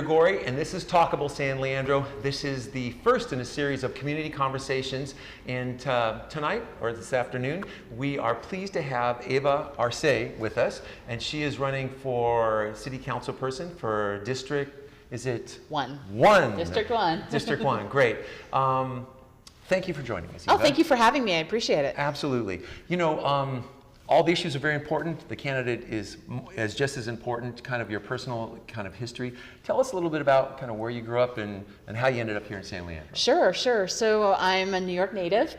Grigori, and this is Talkable San Leandro. This is the first in a series of community conversations, and tonight, or this afternoon, we are pleased to have Eva Arce with us, and she is running for City Council person for District, is it? One. District 1. District 1, great. Thank you for joining us, Eva. Oh, thank you for having me. I appreciate it. Absolutely. You know, all the issues are very important. The candidate is just as important, kind of your personal kind of history. Tell us a little bit about kind of where you grew up and how you ended up here in San Leandro. Sure. So I'm a New York native,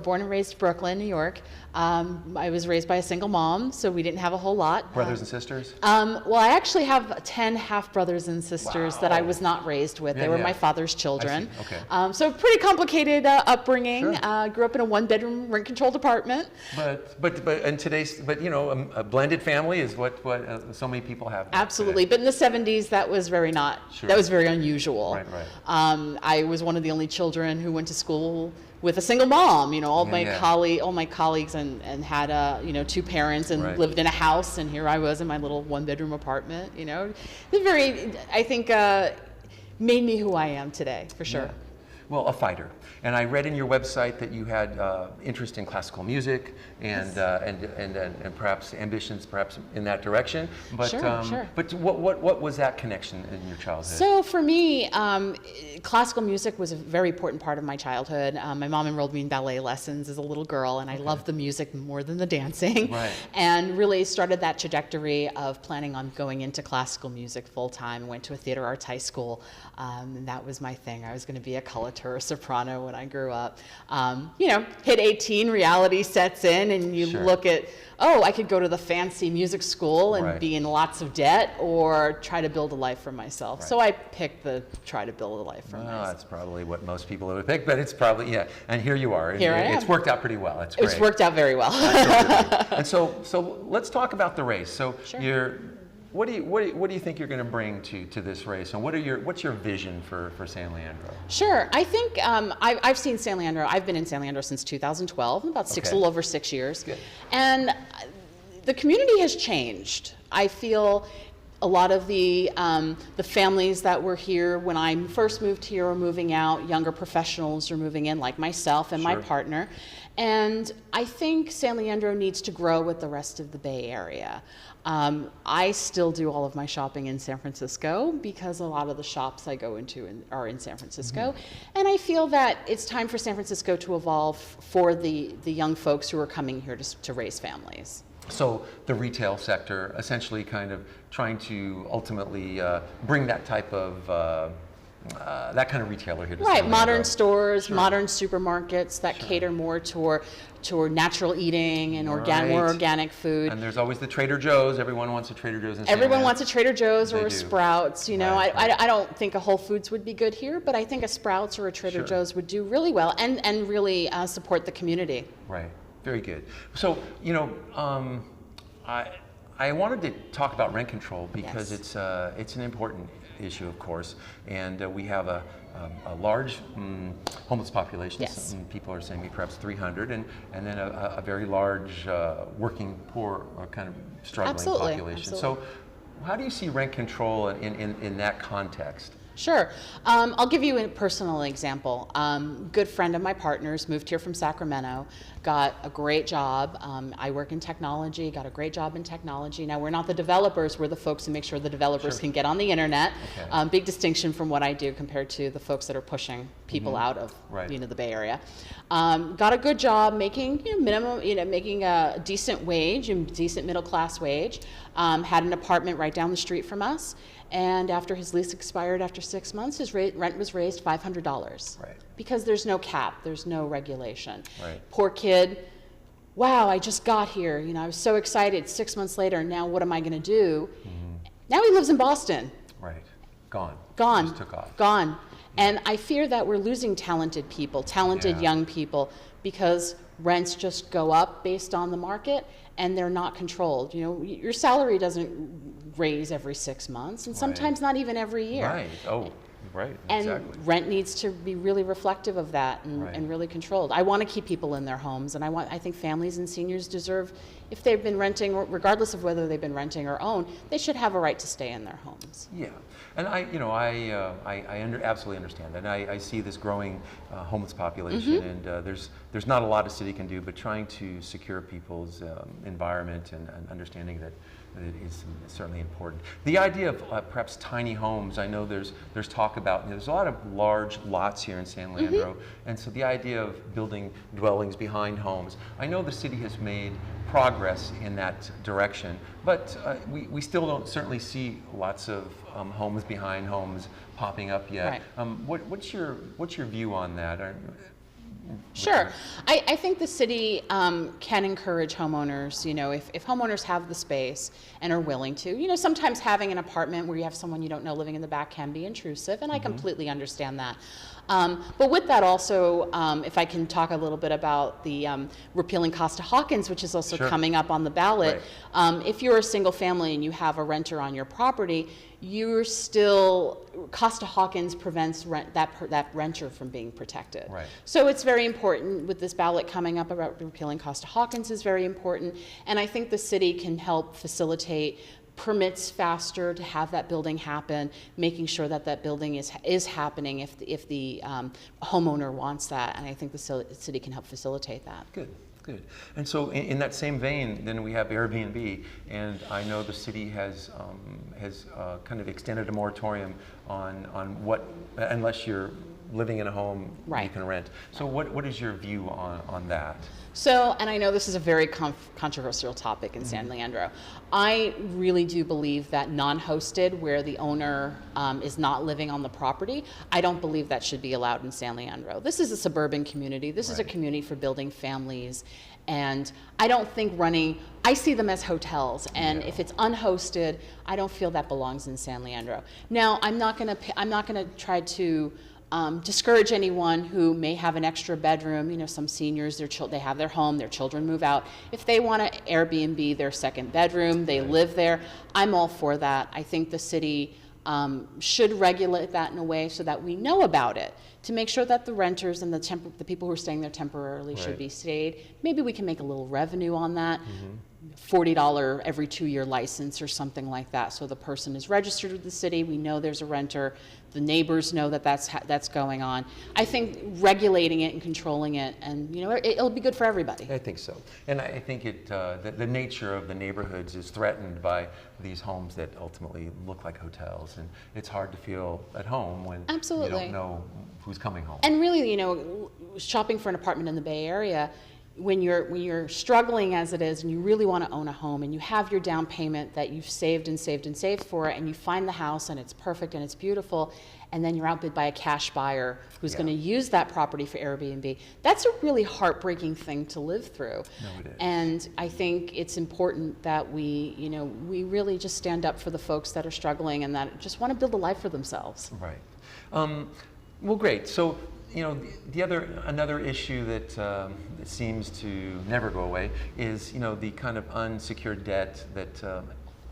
born and raised Brooklyn, New York. I was raised by a single mom, so we didn't have a whole lot. Brothers and sisters? Well, I actually have 10 half brothers and sisters that I was not raised with. They were my father's children. Okay. So pretty complicated upbringing. Sure. Grew up in a one-bedroom rent-controlled apartment. But you know, a blended family is what so many people have. Absolutely, but in the 70s, that was very that was very unusual. Right. I was one of the only children who went to school with a single mom. You know, all my colleagues and had two parents and lived in a house, and here I was in my little one-bedroom apartment. You know, I think made me who I am today, for sure. Yeah. Well, a fighter. And I read in your website that you had interest in classical music and perhaps ambitions in that direction. But sure. But what was that connection in your childhood? So for me, classical music was a very important part of my childhood. My mom enrolled me in ballet lessons as a little girl, and I loved the music more than the dancing. Right. And really started that trajectory of planning on going into classical music full time. Went to a theater arts high school, and that was my thing. I was going to be a coloratura or soprano when I grew up. Hit 18, reality sets in, and you look at, I could go to the fancy music school and be in lots of debt, or try to build a life for myself. So I picked the try to build a life for myself. That's probably what most people would pick, but it's probably, and here you are. Here I am. It's worked out pretty well. It's great. It's worked out very well. And so let's talk about the race. So what do you think you're going to bring to this race, and what's your vision for San Leandro? Sure, I think I've seen San Leandro. I've been in San Leandro since 2012, about a little over 6 years. Good. And the community has changed. I feel a lot of the families that were here when I first moved here are moving out. Younger professionals are moving in, like myself and my partner. And I think San Leandro needs to grow with the rest of the Bay Area. I still do all of my shopping in San Francisco because a lot of the shops I go into are in San Francisco. And I feel that it's time for San Francisco to evolve for the young folks who are coming here to raise families. So the retail sector, essentially kind of trying to ultimately bring that type of that kind of retailer here to San Leandro. Modern stores, modern supermarkets that cater more toward natural eating and more organic food. And there's always the Trader Joe's. Everyone wants a Trader Joe's in San Everyone Leandro. wants a Trader Joe's or a do. Sprouts. You know, I don't think a Whole Foods would be good here, but I think a Sprouts or a Trader Joe's would do really well and really support the community. Right. Very good. So, I wanted to talk about rent control because it's an important issue, of course, and we have a large homeless population. Yes. Some people are saying maybe perhaps 300, and then a very large working poor or kind of struggling population. Absolutely. So, how do you see rent control in that context? Sure. I'll give you a personal example. Good friend of my partner's moved here from Sacramento, got a great job. I work in technology, got a great job in technology. Now, we're not the developers, we're the folks who make sure the developers can get on the internet. Okay. Big distinction from what I do compared to the folks that are pushing people out of the Bay Area. Got a good job making minimum, making a decent wage, a decent middle class wage. Had an apartment right down the street from us. And after his lease expired after 6 months, his rent was raised $500. Right. Because there's no cap, there's no regulation. Right. Poor kid, wow, I just got here. I was so excited. 6 months later, now what am I going to do? Now he lives in Boston. Right. Gone. Just took off. Gone. And I fear that we're losing talented people, young people, because rents just go up based on the market and they're not controlled. Your salary doesn't raise every 6 months, and sometimes not even every year. Right. Oh, right. And exactly. rent needs to be really reflective of that and really controlled. I want to keep people in their homes, and I think families and seniors deserve, if they've been renting, regardless of whether they've been renting or own, they should have a right to stay in their homes. Yeah. And I absolutely understand, and I see this growing homeless population, and there's not a lot a city can do, but trying to secure people's environment and understanding that it is certainly important. The idea of perhaps tiny homes, I know there's talk about, there's a lot of large lots here in San Leandro, and so the idea of building dwellings behind homes, I know the city has made progress in that direction, but we still don't certainly see lots of homes behind homes popping up yet. Right. What's your view on that? Sure. I think the city can encourage homeowners, if homeowners have the space and are willing to. Sometimes having an apartment where you have someone you don't know living in the back can be intrusive, and I completely understand that. But with that also, if I can talk a little bit about the repealing Costa-Hawkins, which is also coming up on the ballot. Right. If you're a single family and you have a renter on your property, Costa-Hawkins prevents that renter from being protected. Right. So it's very important with this ballot coming up about repealing Costa-Hawkins is very important. And I think the city can help facilitate permits faster to have that building happen, making sure that building is happening if the homeowner wants that. And I think the city can help facilitate that. Good. Good. And so in that same vein, then we have Airbnb, and I know the city has kind of extended a moratorium on what, unless you're living in a home, you can rent. So what is your view on that? So, and I know this is a very controversial topic in San Leandro. I really do believe that non-hosted, where the owner is not living on the property, I don't believe that should be allowed in San Leandro. This is a suburban community. This is a community for building families. And I don't think I see them as hotels. And if it's unhosted, I don't feel that belongs in San Leandro. Now, I'm not gonna try to discourage anyone who may have an extra bedroom. Some seniors, they have their home, their children move out. If they want to Airbnb their second bedroom, they live there, I'm all for that. I think the city should regulate that in a way so that we know about it, to make sure that the renters and the people who are staying there temporarily should be stayed. Maybe we can make a little revenue on that. $40 every 2-year license or something like that. So the person is registered with the city. We know there's a renter. The neighbors know that that's going on. I think regulating it and controlling it, and it'll be good for everybody. I think so, and I think the nature of the neighborhoods is threatened by these homes that ultimately look like hotels, and it's hard to feel at home when you don't know who's coming home. And really, shopping for an apartment in the Bay Area, when you're struggling as it is and you really want to own a home and you have your down payment that you've saved and saved and saved for, and you find the house and it's perfect and it's beautiful, and then you're outbid by a cash buyer who's going to use that property for Airbnb, that's a really heartbreaking thing to live through. No, it is. And I think it's important that we really just stand up for the folks that are struggling and that just want to build a life for themselves. Right. Well, great. So, another issue that seems to never go away is, the kind of unsecured debt that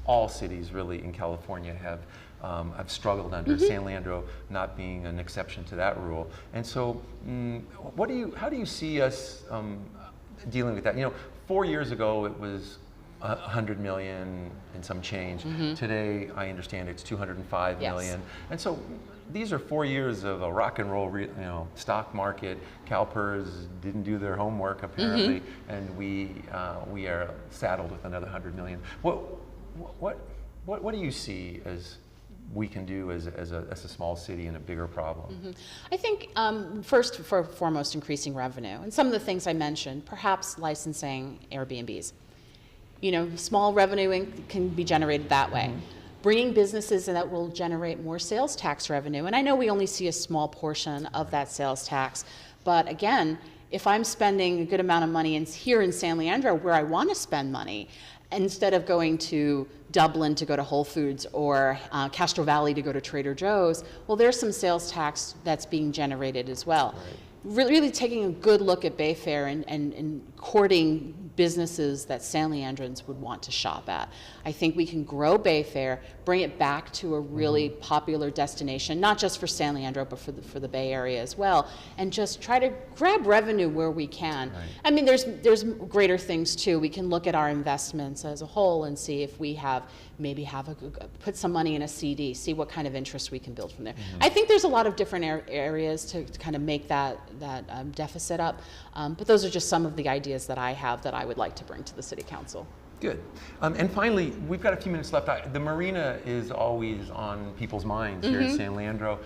all cities really in California have struggled under. San Leandro not being an exception to that rule. And so, how do you see us dealing with that? 4 years ago it was 100 million and some change. Today, I understand it's 205 million. And so these are 4 years of a rock and roll, stock market. CalPERS didn't do their homework apparently, and we are saddled with another 100 million. What do you see as we can do as a small city in a bigger problem? I think first and foremost, increasing revenue, and some of the things I mentioned, perhaps licensing Airbnbs. Small revenue can be generated that way. Bringing businesses that will generate more sales tax revenue. And I know we only see a small portion of that sales tax, but again, if I'm spending a good amount of money here in San Leandro where I want to spend money, instead of going to Dublin to go to Whole Foods or Castro Valley to go to Trader Joe's, well, there's some sales tax that's being generated as well. Really taking a good look at Bayfair and courting businesses that San Leandrons would want to shop at. I think we can grow Bayfair, bring it back to a really popular destination, not just for San Leandro, but for the Bay Area as well, and just try to grab revenue where we can. Right. I mean, there's greater things too. We can look at our investments as a whole and see if we put some money in a CD, see what kind of interest we can build from there. I think there's a lot of different areas to kind of make that deficit up, but those are just some of the ideas that I have that I would like to bring to the City Council. Good. And finally, we've got a few minutes left. The marina is always on people's minds here in San Leandro.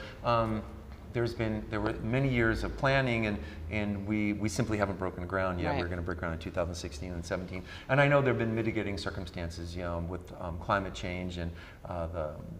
There were many years of planning, and we simply haven't broken ground yet. Right. We're going to break ground in 2016 and 17. And I know there have been mitigating circumstances, with climate change and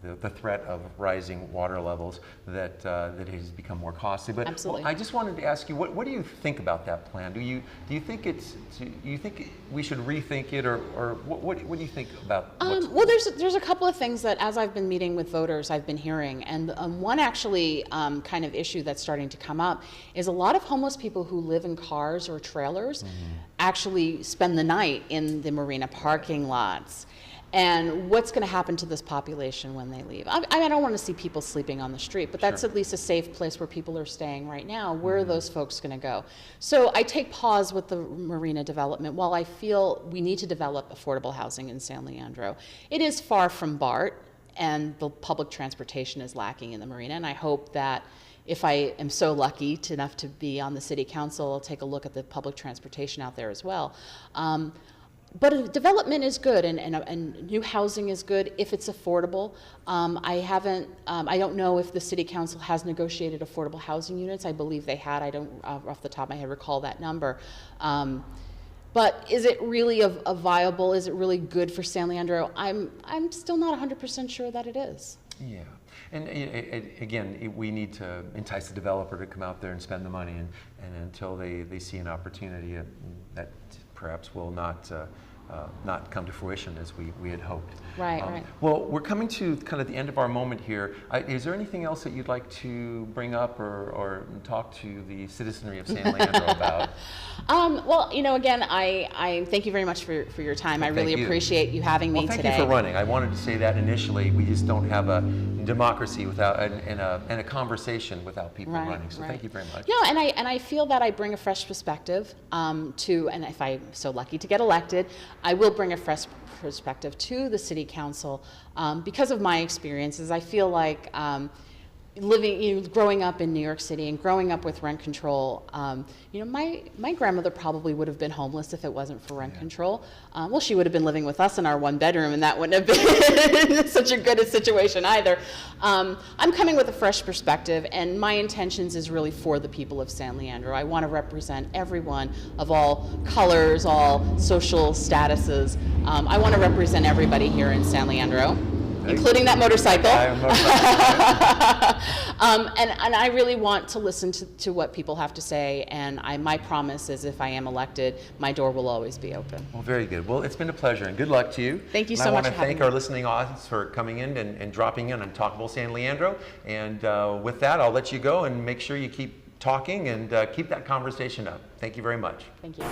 the threat of rising water levels that has become more costly. But Absolutely. I just wanted to ask you, what do you think about that plan? Do you think we should rethink it, or what do you think about? Well, there's a couple of things that, as I've been meeting with voters, I've been hearing, and one actually kind of issue that's starting to come up is a lot of homeless people who live in cars or trailers actually spend the night in the marina parking lots. And what's going to happen to this population when they leave? I don't want to see people sleeping on the street, but that's at least a safe place where people are staying right now. Where are those folks going to go? So I take pause with the marina development. While I feel we need to develop affordable housing in San Leandro, it is far from BART, and the public transportation is lacking in the marina. And I hope that if I am so lucky enough to be on the City Council, I'll take a look at the public transportation out there as well. But development is good, and new housing is good if it's affordable. I don't know if the City Council has negotiated affordable housing units. I believe they had. I don't, off the top of my head, recall that number. But is it really a viable? Is it really good for San Leandro? I'm still not 100% sure that it is. Yeah, and again, we need to entice the developer to come out there and spend the money, and until they see an opportunity that perhaps will not come to fruition as we had hoped. Right, right. Well, we're coming to kind of the end of our moment here. Is there anything else that you'd like to bring up or talk to the citizenry of San Leandro about? Well, again, I thank you very much for your time. Well, I really appreciate you having me today. Thank you for running. I wanted to say that initially. We just don't have a democracy without and a conversation without people running. So thank you very much. Yeah, and I feel that I bring a fresh perspective and if I'm so lucky to get elected, I will bring a fresh perspective to the City Council because of my experiences. I feel like growing up in New York City and growing up with rent control, my grandmother probably would have been homeless if it wasn't for rent control. Well, she would have been living with us in our one bedroom, and that wouldn't have been such a good a situation either. I'm coming with a fresh perspective, and my intentions is really for the people of San Leandro. I want to represent everyone of all colors, all social statuses. I want to represent everybody here in San Leandro, including that motorcycle. And I really want to listen to what people have to say, and my promise is if I am elected, my door will always be open. Well, very good. Well, it's been a pleasure, and good luck to you. Thank you so much. much I want to thank our listening audience for coming in and dropping in on Talkable San Leandro. And with that, I'll let you go, and make sure you keep talking and keep that conversation up. Thank you very much. Thank you.